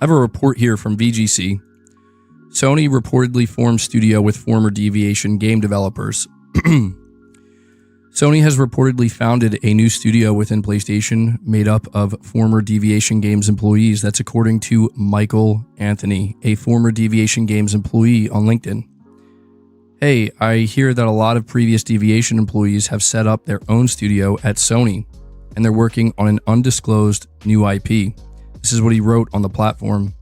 I have a report here from VGC. Sony reportedly formed studio with former Deviation game developers. Sony has reportedly founded a new studio within PlayStation made up of former Deviation Games employees. That's according to Michael Anthony, a former Deviation Games employee on LinkedIn. Hey, I hear that a lot of previous Deviation employees have set up their own studio at Sony, and they're working on an undisclosed new IP. This is what he wrote on the platform.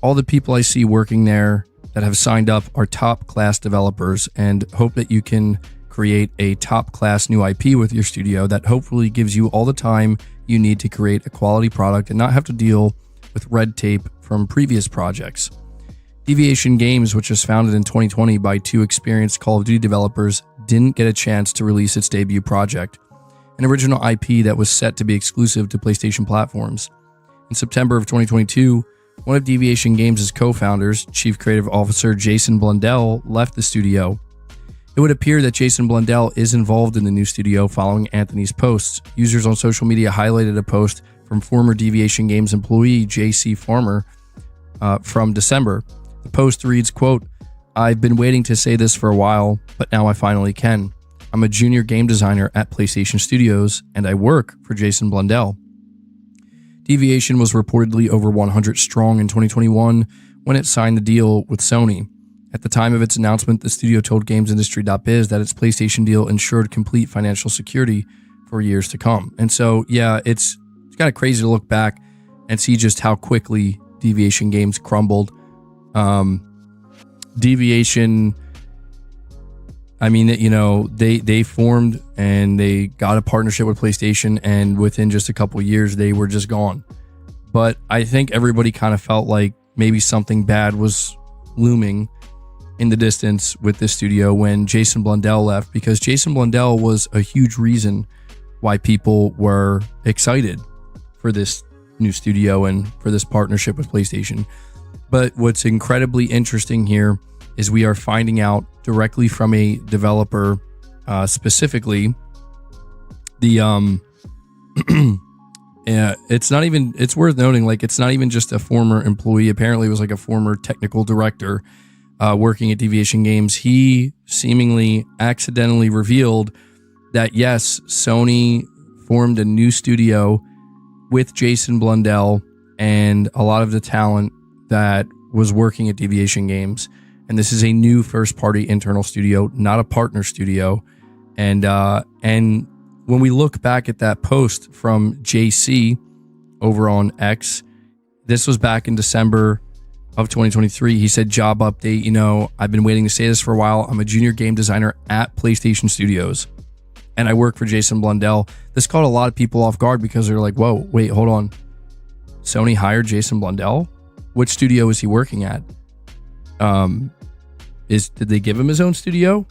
All the people I see working there that have signed up are top-class developers and hope that you can create a top-class new IP with your studio that hopefully gives you all the time you need to create a quality product and not have to deal with red tape from previous projects. Deviation Games, which was founded in 2020 by two experienced Call of Duty developers, didn't get a chance to release its debut project, an original IP that was set to be exclusive to PlayStation platforms. In September of 2022, one of Deviation Games' co-founders, Chief Creative Officer Jason Blundell, left the studio. It would appear that Jason Blundell is involved in the new studio following Anthony's posts. Users on social media highlighted a post from former Deviation Games employee J.C. Farmer from December. The post reads, quote, "I've been waiting to say this for a while, but now I finally can. I'm a junior game designer at PlayStation Studios, and I work for Jason Blundell." Deviation was reportedly over 100 strong in 2021 when it signed the deal with Sony. At the time of its announcement, the studio told GamesIndustry.biz that its PlayStation deal ensured complete financial security for years to come. And so, yeah, it's kind of crazy to look back and see just how quickly Deviation Games crumbled. Deviation, I mean, you know, they formed and they got a partnership with PlayStation, and within just a couple of years, they were just gone. But I think everybody kind of felt like maybe something bad was looming in the distance with this studio when Jason Blundell left, because Jason Blundell was a huge reason why people were excited for this new studio and for this partnership with PlayStation. But what's incredibly interesting here is we are finding out directly from a developer, specifically the it's worth noting, like, it's not even just a former employee. Apparently it was like a former technical director working at Deviation Games. He seemingly accidentally revealed that, yes, Sony formed a new studio with Jason Blundell and a lot of the talent that was working at Deviation Games. And this is a new first-party internal studio, not a partner studio. And when we look back at that post from JC over on X, this was back in December of 2023. He said, "Job update, you know, I've been waiting to say this for a while. I'm a junior game designer at PlayStation Studios, and I work for Jason Blundell." This caught a lot of people off guard because they're like, whoa, wait, hold on. Sony hired Jason Blundell? Which studio is he working at? Did they give him his own studio?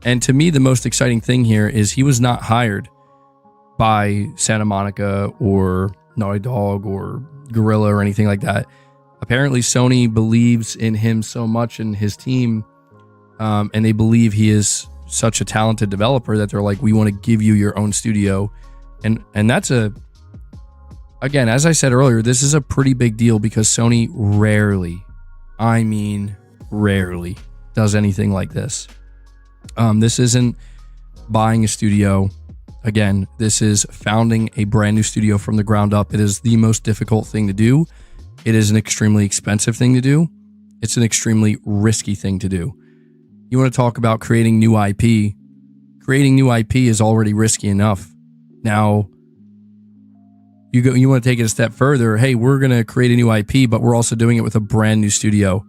And to me, the most exciting thing here is he was not hired by Santa Monica or Naughty Dog or Guerrilla or anything like that. Apparently, Sony believes in him so much and his team, and they believe he is such a talented developer that they're like, we want to give you your own studio. And that's again, as I said earlier, this is a pretty big deal because Sony rarely does anything like this. This isn't buying a studio. Again, this is founding a brand new studio from the ground up. It is the most difficult thing to do. It is an extremely expensive thing to do. It's an extremely risky thing to do. You want to talk about creating new IP? Creating new IP is already risky enough. Now, you want to take it a step further. Hey, we're going to create a new IP, but we're also doing it with a brand new studio.